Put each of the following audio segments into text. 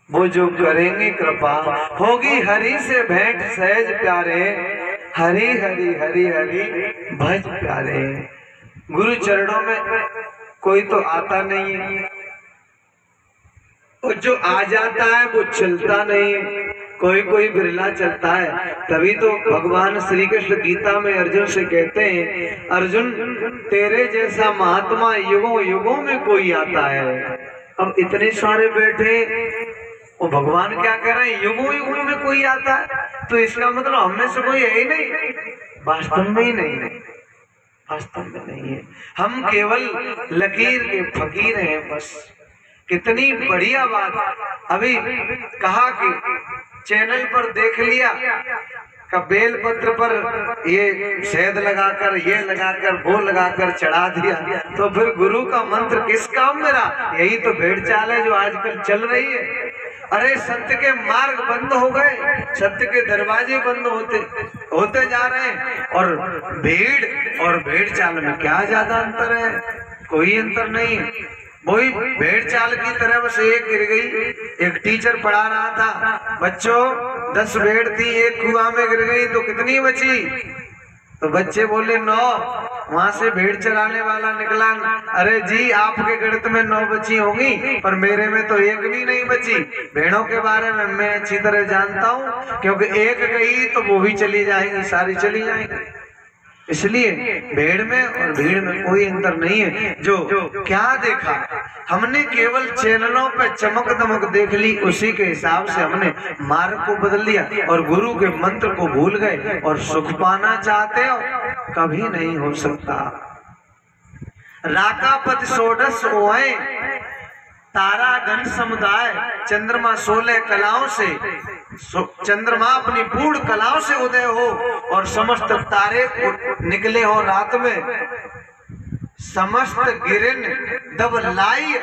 वो जो करेंगे कृपा, होगी हरि से भेंट सहज प्यारे, हरि हरि हरि हरि भज प्यारे। गुरु चरणों में कोई तो आता नहीं है, और जो आ जाता है वो चलता नहीं है, कोई कोई बिरला चलता है। तभी तो भगवान श्री कृष्ण गीता में अर्जुन से कहते हैं, अर्जुन तेरे जैसा महात्मा युगों युगों में कोई आता है। अब इतने सारे बैठे, वो भगवान क्या कह रहे हैं, युगों युगों में कोई आता है, तो इसका मतलब हम में से कोई है ही नहीं, वास्तव में ही नहीं है, वास्तव में नहीं है। हम केवल लकीर के फकीर हैं बस। कितनी बढ़िया बात। अभी कहा कि चैनल पर देख लिया का बेल पत्र पर ये शहद लगाकर, ये लगाकर, वो लगाकर चढ़ा दिया, तो फिर गुरु का मंत्र किस काम मेरा? यही तो भेड़ चाल है जो आजकल चल रही है। अरे सत्य के मार्ग बंद हो गए, सत्य के दरवाजे बंद होते जा रहे हैं, और भेड़ चाल में क्या ज्यादा अंतर है? कोई अंतर नहीं है। वही भेड़ चाल की तरह बस एक गिर गई। एक टीचर पढ़ा रहा था, बच्चों 10 भेड़ थी, एक कुआं में गिर गई तो कितनी बची? तो बच्चे बोले 9। वहां से भेड़ चराने वाला निकला, अरे जी आपके गणित में 9 बची होंगी, पर मेरे में तो एक भी नहीं बची। भेड़ों के बारे में मैं अच्छी तरह जानता हूँ, क्योंकि एक गई तो वो भी चली जाएंगी, सारी चली जाएंगी। इसलिए भेड़ में और भीड़ में कोई अंतर नहीं है। जो क्या देखा हमने, केवल चैनलों पे चमक दमक देख ली, उसी के हिसाब से हमने मार्ग को बदल लिया और गुरु के मंत्र को भूल गए। और सुख पाना चाहते हो, कभी नहीं हो सकता। राकापति षोडश ओए, तारा घन समुदाय, चंद्रमा 16 कलाओं से, चंद्रमा अपनी पूर्ण कलाओं से उदय हो, और समस्त तारे निकले हो रात में। समस्त गिरिन दब लाई,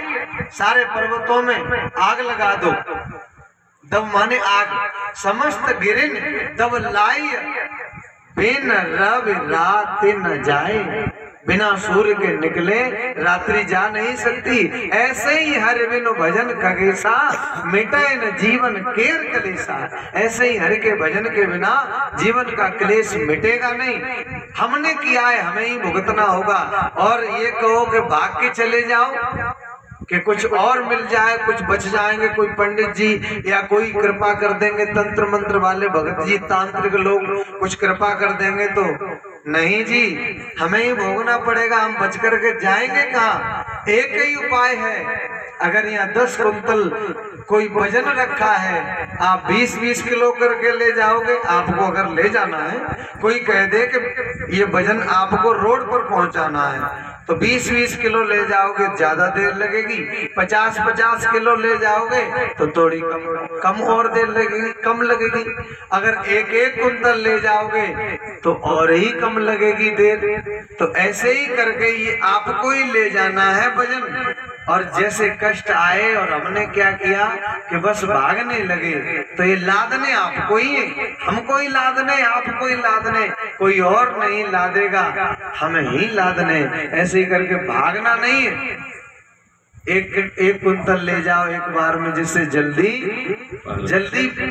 सारे पर्वतों में आग लगा दो। दब माने आग। समस्त गिरिन दब लाई, बिन रवि रात न जाए, बिना सूर्य के निकले रात्रि जा नहीं सकती। ऐसे ही हरि बिनु भजन खगेसा, मिटाए न जीवन केर कलेसा। ऐसे ही हरि के भजन के बिना जीवन का क्लेश मिटेगा नहीं। हमने किया है, हमें ही भुगतना होगा। और ये कहो कि भाग के चले जाओ कि कुछ और मिल जाए, कुछ बच जाएंगे, कोई पंडित जी या कोई कृपा कर देंगे, तंत्र मंत्र वाले भगत जी, तांत्रिक लोग कुछ कृपा कर देंगे, तो नहीं जी, हमें ही भोगना पड़ेगा। हम बच करके जाएंगे कहाँ? एक ही उपाय है। अगर यहाँ 10 कुंतल कोई वजन रखा है, आप 20-20 किलो करके ले जाओगे। आपको अगर ले जाना है, कोई कह दे कि ये वजन आपको रोड पर पहुंचाना है, तो 20-20 किलो ले जाओगे, ज्यादा देर लगेगी। 50-50 किलो ले जाओगे तो थोड़ी कम और देर लगेगी, कम लगेगी। अगर एक कुंतल ले जाओगे तो और ही कम लगेगी देर। तो ऐसे ही करके ये आपको ही ले जाना है वजन। और जैसे कष्ट आए और हमने क्या किया कि बस भागने लगे, तो ये लादने आपको ही है, हमको ही लादने, आपको ही लादने, कोई और नहीं लादेगा, हमें ही लादने। ऐसे ही करके भागना नहीं है। एक कुंतल ले जाओ एक बार में, जिससे जल्दी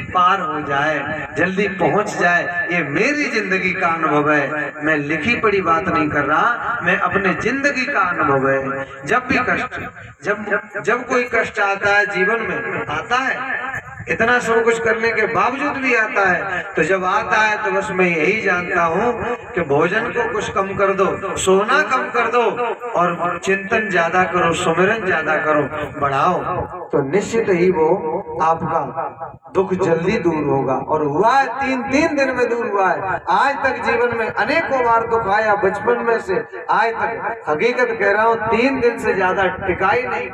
पार हो जाए, जल्दी पहुंच जाए। ये मेरी जिंदगी का अनुभव है, मैं लिखी पढ़ी बात नहीं कर रहा, मैं अपने जिंदगी का अनुभव है। जब भी कष्ट, जब कोई कष्ट आता है जीवन में, आता है, इतना सब कुछ करने के बावजूद भी आता है, तो जब आता है तो बस मैं यही जानता हूँ कि भोजन को कुछ कम कर दो, सोना कम कर दो, और चिंतन ज्यादा करो, सुमिरन ज्यादा करो, बढ़ाओ, तो निश्चित ही वो आपका दुख जल्दी दूर होगा। और हुआ है, 3 दिन में दूर हुआ है। आज तक जीवन में अनेकों बार दुख आया, बचपन में से आज तक। हकीकत कह रहा हूँ, 3 दिन से ज्यादा टिकाई नहीं,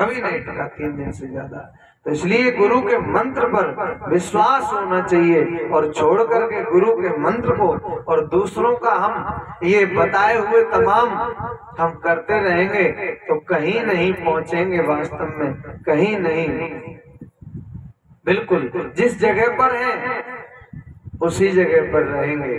कभी नहीं टिका 3 दिन से ज्यादा। तो इसलिए गुरु के मंत्र पर विश्वास होना चाहिए, और छोड़ करके गुरु के मंत्र को और दूसरों का हम ये बताए हुए तमाम हम करते रहेंगे तो कहीं नहीं पहुंचेंगे, वास्तव में कहीं नहीं। बिल्कुल जिस जगह पर हैं उसी जगह पर रहेंगे।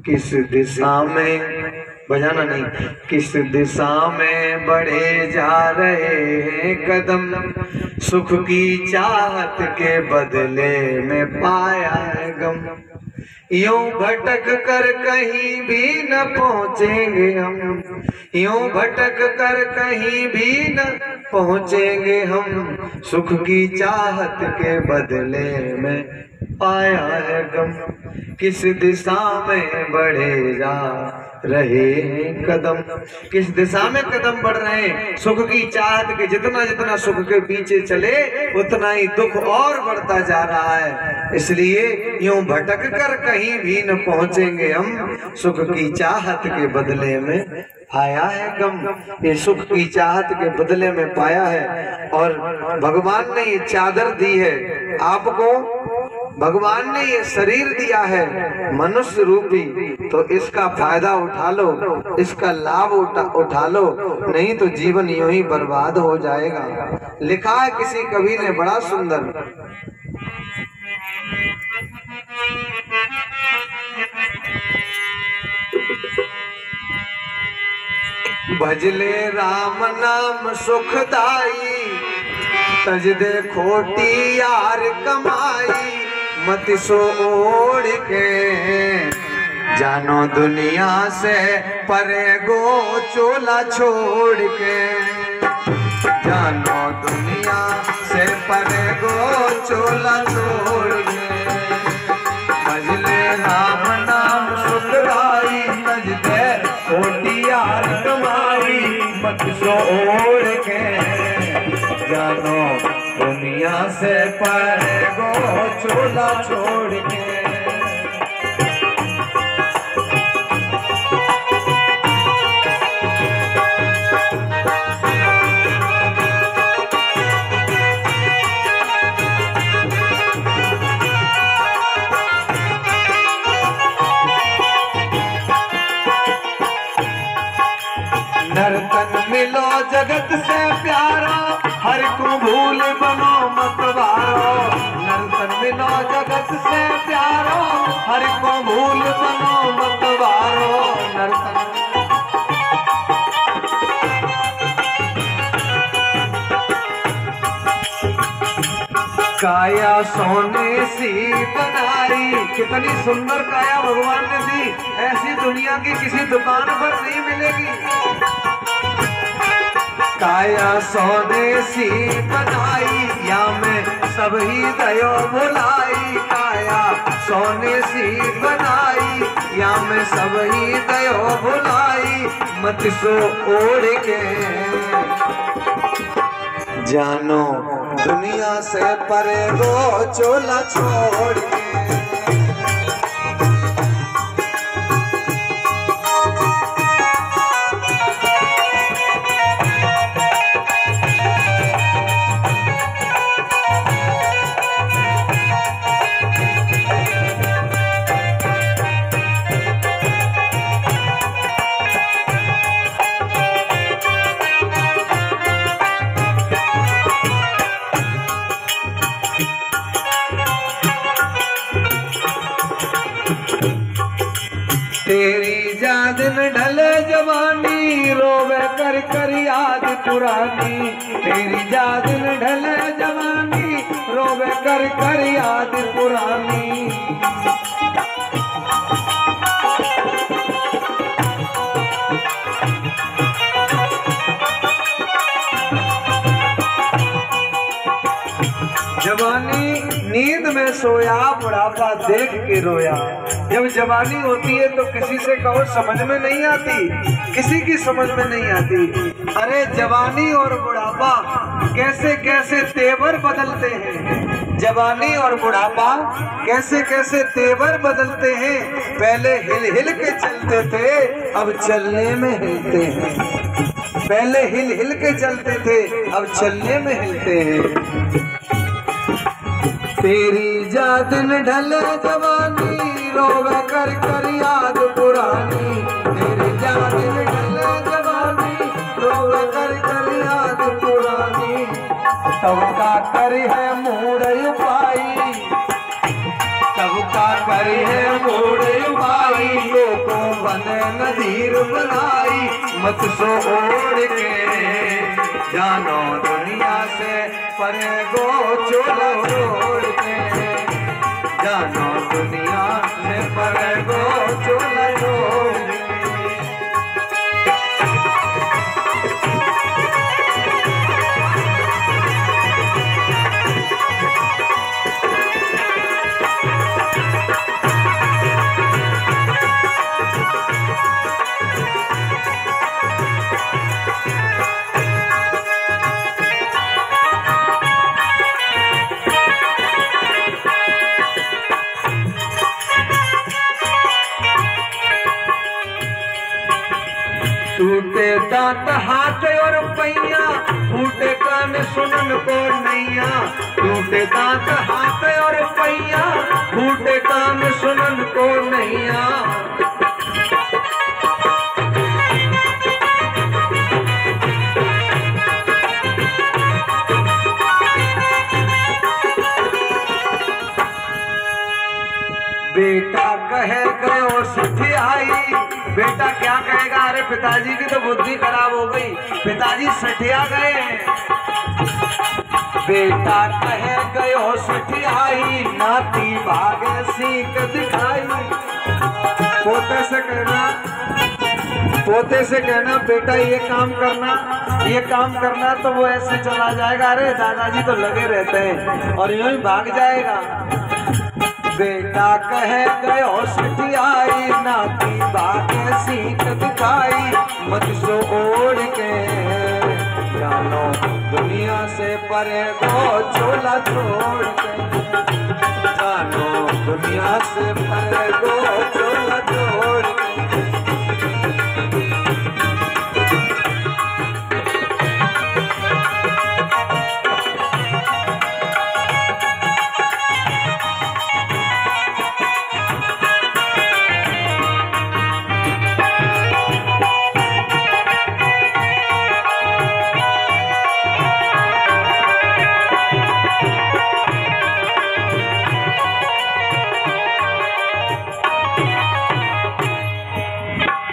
किस दिशा में बजाना नहीं। किस दिशा में बढ़े जा रहे हैं कदम, सुख की चाहत के बदले में पाया है गम। यूं भटक कर कहीं भी न पहुंचेंगे हम, यूं भटक कर कहीं भी न पहुंचेंगे हम, सुख की चाहत के बदले में पाया है गम। किस दिशा में बढ़े जा रहे हैं कदम, किस दिशा में कदम बढ़ रहे हैं, सुख की चाहत के जितना जितना सुख के पीछे चले उतना ही दुख और बढ़ता जा रहा है। इसलिए यूं भटक कर कहीं भी न पहुंचेंगे हम, सुख की चाहत के बदले में आया है गम। ये सुख की चाहत के बदले में पाया है। और भगवान ने ये चादर दी है आपको, भगवान ने ये शरीर दिया है मनुष्य रूपी, तो इसका फायदा उठा लो, इसका लाभ उठा लो, नहीं तो जीवन यूं ही बर्बाद हो जाएगा। लिखा है किसी कवि ने बड़ा सुंदर, भजले राम नाम सुखदाई, तज दे खोटी यार कमाई, मत सो ओढ़ के जानो दुनिया से परे गो चोला छोड़ के, जानो दुनिया से परे गो चोला छोड़ के। भजले राम नाम सुखदाई, तज दे खोटी यार कमाई, मत सो ओढ़ के जानो दुनिया से परे गो चोला छोड़ के। नर्तन मिलो जगत से प्यारा, हर को भूल बनो मतवारो। नर्तन मिलो जगत से प्यारो, हर को भूल बनो मतवारो। नर्तन काया सोने सी बनाई, कितनी सुंदर काया भगवान ने दी, ऐसी दुनिया की किसी दुकान पर नहीं मिलेगी। काया सोने सी बनाई, या में सब ही दयो भुलाई। काया सोने सी बनाई, या में सब ही दयो भुलाई। मत सो ओढ़ के जानो दुनिया से परे गो चोला छोड़ के। तेरी जादिन ढले जवानी, रोवे कर कर याद पुरानी। तेरी जादिन ढले जवानी, रोवे कर कर याद पुरानी। जवानी नींद में सोया, बुढ़ापा देख के रोया। जब जवानी होती है तो किसी से कहो समझ में नहीं आती, किसी की समझ में नहीं आती। अरे जवानी और बुढ़ापा कैसे कैसे तेवर बदलते हैं, जवानी और बुढ़ापा कैसे कैसे तेवर बदलते हैं। पहले हिल हिल के चलते थे, अब चलने में हिलते हैं। पहले हिल हिल के चलते थे, अब चलने में हिलते हैं। तेरी जादिन ढले जवानी, रोवे कर कर याद पुरानी। तेरी जादिन ढले जवानी, रोवे कर कर याद पुरानी। तब का कर है मूड उपाई, तब का कर है मूड उपाई। लोगों बने नदीर बनाई, मत सो ओढ़ के जानो दुनिया से परे गो चोला छोड़ के, जानो दुनिया से परे गो चोला छोड़ के। टूटे दांत हाथ और पैया, फूटे कान सुनन को नैया, टूटे दांत हाथ और पैया, फूटे कान सुनन को नैया। बेटा कहे गयो सठियाई, बेटा क्या कहेगा, अरे पिताजी की तो बुद्धि खराब हो गई, पिताजी सठिया गए। बेटा कहे गयो सठियाई, नाती भागे सीख दिखाई। पोते से कहना बेटा ये काम करना, तो वो ऐसे चला जाएगा, अरे दादाजी तो लगे रहते हैं, और यूं ही भाग जाएगा। बेटा कहे गयो सठियाई, नाती बागे सीख दिखाई, मत सो ओढ़ के जानो दुनिया से परे गो चोला छोड़ के, जानो दुनिया से परे गो चोला छोड़ के।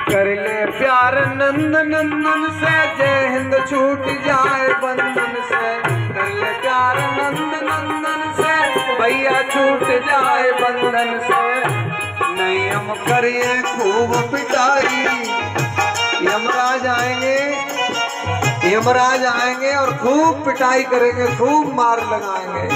कर ले प्यार नंद नंदन से, जय हिंद छूट जाए बंधन से। कर ले प्यार नंद नंदन से, भैया छूट जाए बंधन से। नहीं हम करिए खूब पिटाई, यमराज आएंगे और खूब पिटाई करेंगे, खूब मार लगाएंगे।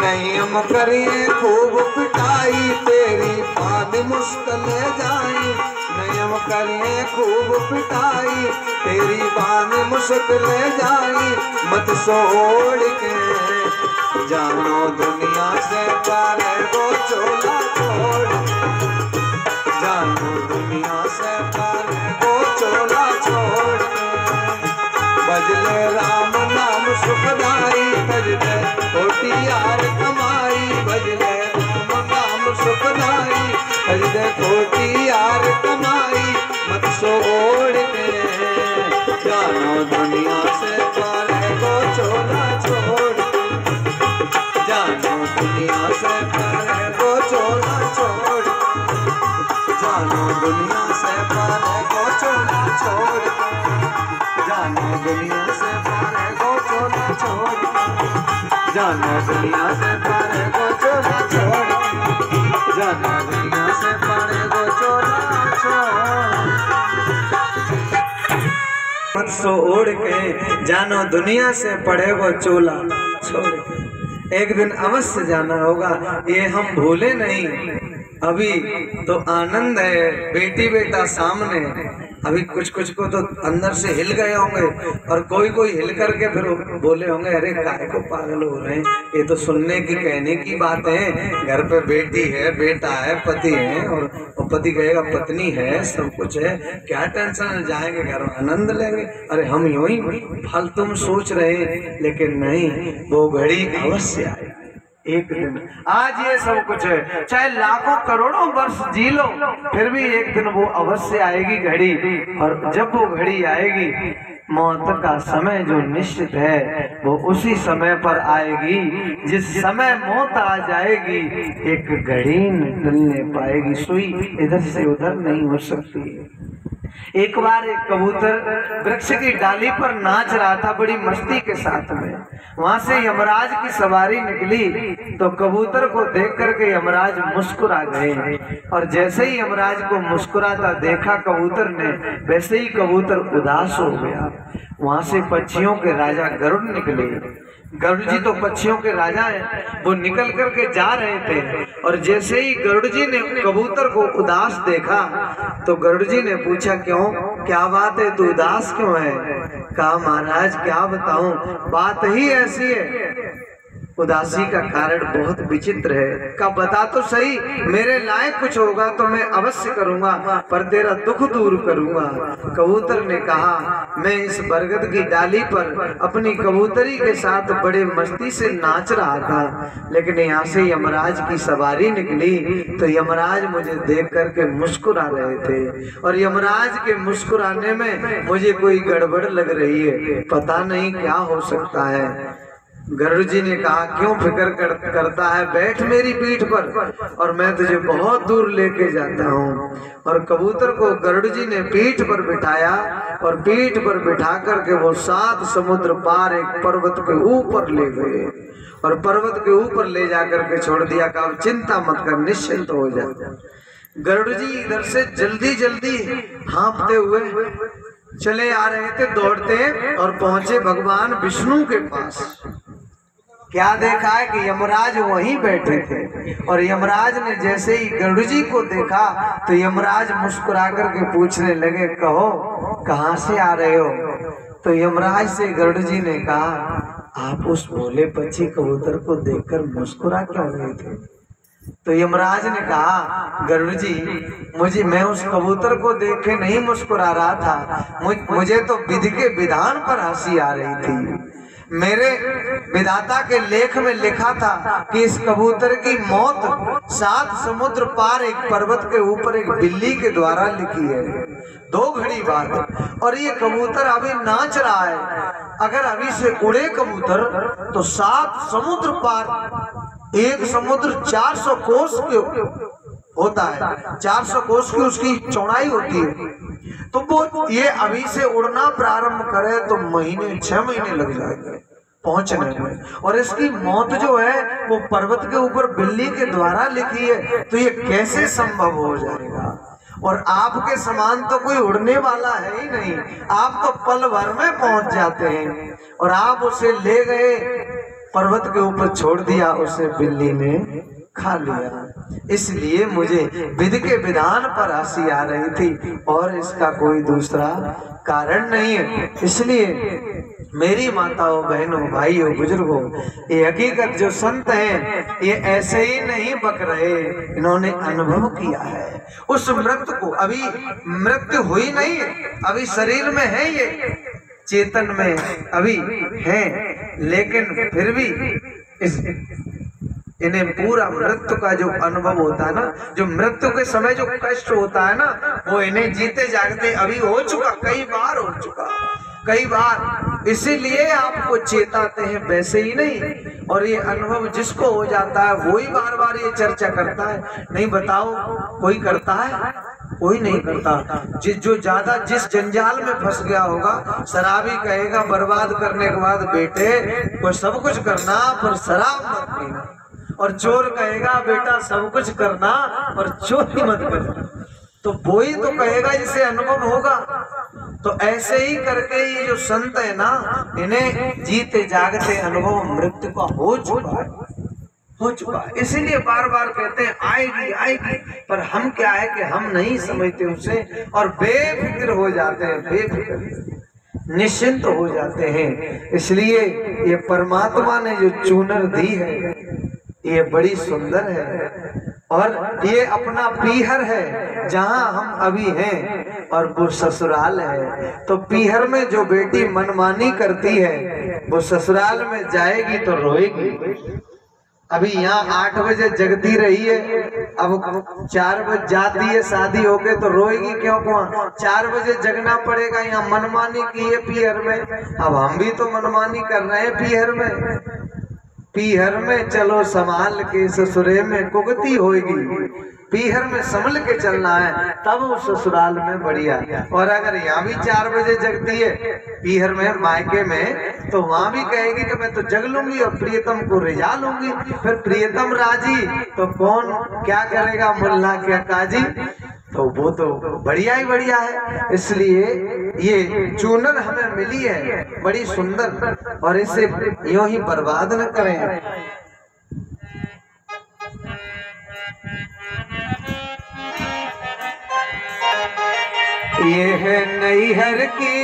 नहीं हम करिए खूब पिटाई, तेरी बात मुश्किल जाए। नहीं हम करिए खूब पिटाई, तेरी बात मुश्किल जाए। मत छोड़ के जानो दुनिया से परे गो चोला छोड़, जानो दुनिया से परे गो चोला छोड़। बजले राम नाम सुखदाई, बजले कोटि यार कमाई। बजले राम नाम सुखदाई, बजले कोटि यार कमाई। मत छोड़ के जानो दुनिया से परे गो चोला छोड़, जानो दुनिया से परे गो चोला छोड़, जानो दुनिया से परे गो चोला छोड़, जानो दुनिया से परे गो चोला छोड़, जानो दुनिया से परे गो चोला छोड़, जानो दुनिया से परे गो चोला छोड़। मत छोड़ के जानो दुनिया से परे गो चोला छोड़। एक दिन अवश्य जाना होगा, ये हम भूले नहीं। अभी तो आनंद है, बेटी बेटा सामने। अभी कुछ को तो अंदर से हिल गए होंगे, और कोई हिल करके फिर बोले होंगे, अरे काहे को पागल हो रहे हैं, ये तो सुनने की कहने की बात है। घर पे बेटी है, बेटा है, पति है, और पति कहेगा पत्नी है, सब कुछ है, क्या टेंशन, जाएंगे घर में आनंद लेंगे। अरे हम यूं ही फालतू में सोच रहे हैं, लेकिन नहीं, वो घड़ी अवश्य आए। एक दिन। आज ये सब कुछ है, चाहे लाखों करोड़ों वर्ष जी लो, फिर भी एक दिन वो अवश्य आएगी घड़ी। और जब वो घड़ी आएगी, मौत का समय जो निश्चित है वो उसी समय पर आएगी। जिस समय मौत आ जाएगी, एक घड़ी निकलने पाएगी, सुई इधर से उधर नहीं हो सकती। एक बार एक कबूतर वृक्ष की डाली पर नाच रहा था बड़ी मस्ती के साथ में। वहां से यमराज की सवारी निकली तो कबूतर को देख करके यमराज मुस्कुरा गए। और जैसे ही यमराज को मुस्कुराता देखा कबूतर ने, वैसे ही कबूतर उदास हो गया। वहां से पक्षियों के राजा गरुड़ निकले। गरुड़ जी तो पक्षियों के राजा हैं। वो निकल करके जा रहे थे और जैसे ही गरुड़ जी ने कबूतर को उदास देखा तो गरुड़ जी ने पूछा, क्यों, क्या बात है, तू उदास क्यों है? कहा, महाराज क्या बताऊं, बात ही ऐसी है, उदासी का कारण बहुत विचित्र है। का बता तो सही, मेरे लायक कुछ होगा तो मैं अवश्य करूंगा, पर तेरा दुख दूर करूंगा। कबूतर ने कहा, मैं इस बरगद की डाली पर अपनी कबूतरी के साथ बड़े मस्ती से नाच रहा था, लेकिन यहाँ से यमराज की सवारी निकली तो यमराज मुझे देख करके मुस्कुरा रहे थे और यमराज के मुस्कुराने में मुझे कोई गड़बड़ लग रही है, पता नहीं क्या हो सकता है। गरुड़ जी ने कहा, क्यों फिक्र करता है, बैठ मेरी पीठ पर और मैं तुझे बहुत दूर लेके जाता हूँ। और कबूतर को गरुड़ जी ने पीठ पर बिठाया और पीठ पर बिठा करके वो 7 समुद्र पार एक पर्वत के ऊपर ले गए और पर्वत के ऊपर ले जाकर के छोड़ दिया। कहा, चिंता मत कर, निश्चिंत हो जा। गरुड़ जी इधर से जल्दी जल्दी हाँफते हुए चले आ रहे थे, दौड़ते, और पहुंचे भगवान विष्णु के पास। क्या देखा है कि यमराज वहीं बैठे थे और यमराज ने जैसे ही गरुड़ जी को देखा तो यमराज मुस्कुरा करके पूछने लगे, कहो कहाँ से आ रहे हो? तो यमराज से गरुड़ जी ने कहा, आप उस भोले पक्षी कबूतर को देखकर मुस्कुरा क्यों रहे थे? तो यमराज ने कहा, गरुड़ जी, मैं उस कबूतर को देख के नहीं मुस्कुरा रहा था, मुझे तो विधि के विधान पर हंसी आ रही थी। मेरे विधाता के लेख में लिखा था कि इस कबूतर की मौत 7 समुद्र पार एक पर्वत के ऊपर एक बिल्ली के द्वारा लिखी है। 2 घड़ी बाद, और ये कबूतर अभी नाच रहा है। अगर अभी से उड़े कबूतर तो 7 समुद्र पार, एक समुद्र 400 कोस के होता है, 400 कोस की उसकी चौड़ाई होती है, तो वो ये अभी से उड़ना प्रारंभ करे तो 6 महीने लग जाएंगे पहुंचने में। और इसकी मौत जो है वो पर्वत के ऊपर बिल्ली के द्वारा लिखी है, तो ये कैसे संभव हो जाएगा? और आपके समान तो कोई उड़ने वाला है ही नहीं, आप तो पल भर में पहुंच जाते हैं। और आप उसे ले गए, पर्वत के ऊपर छोड़ दिया, उसे बिल्ली ने खा लिया। इसलिए मुझे विधि के विधान पर हंसी आ रही थी और इसका कोई दूसरा कारण नहीं है। इसलिए मेरी माताओं, बहनों, भाइयों, बुजुर्गों, ये हकीकत जो संत हैं ये ऐसे ही नहीं बक रहे, इन्होंने अनुभव किया है उस मृत्यु को। अभी मृत्यु हुई नहीं है, अभी शरीर में है, ये चेतन में अभी है, लेकिन फिर भी इन्हें पूरा मृत्यु का जो अनुभव होता है ना, जो मृत्यु के समय जो कष्ट होता है ना, वो इन्हें जीते जागते अभी हो चुका, कई बार हो चुका, कई बार। इसीलिए आपको चेताते हैं, वैसे ही नहीं। और ये अनुभव जिसको हो जाता है वो ही बार बार ये चर्चा करता है। नहीं बताओ, कोई करता है? कोई नहीं करता। जो ज्यादा जिस जंजाल में फंस गया होगा, शराबी कहेगा बर्बाद करने के बाद, बेटे को सब कुछ करना पर शराब मत पीना, और चोर कहेगा बेटा सब कुछ करना पर चोरी मत करना। तो वो ही तो कहेगा जिसे अनुभव होगा। तो ऐसे ही करके ये जो संत है ना, इन्हें जीते जागते अनुभव मृत्यु का हो चुका है। इसीलिए बार बार कहते हैं आएगी आएगी, पर हम क्या है कि हम नहीं समझते उसे और बेफिक्र हो जाते हैं, बेफिक्र निश्चिंत हो जाते हैं। इसलिए ये परमात्मा ने जो चूनर दी है ये बड़ी सुंदर है और ये अपना पीहर है जहां हम अभी हैं, और वो ससुराल है। तो पीहर में जो बेटी मनमानी करती है वो ससुराल में जाएगी तो रोएगी। अभी यहाँ 8 बजे जगती रही है, अब 4 बजे जाती है शादी होके तो रोएगी क्यों? 4 बजे जगना पड़ेगा। यहाँ मनमानी की है पीहर में, अब हम भी तो मनमानी कर रहे हैं पीहर में। पीहर में चलो संभाल के, ससुरे में कुगती होगी। पीहर में संभल के चलना है, तब उस ससुराल में बढ़िया। और अगर यहाँ भी 4 बजे जगती है पीहर में, मायके में, तो वहां भी कहेगी कि मैं तो जग लूंगी और प्रियतम को रिझा लूंगी। फिर प्रियतम राजी तो कौन क्या करेगा? मुल्ला क्या काजी। तो वो तो बढ़िया ही बढ़िया है। इसलिए ये चूनर हमें मिली है बड़ी सुंदर, और इसे यूं ही बर्बाद न करें। ये है नैहर की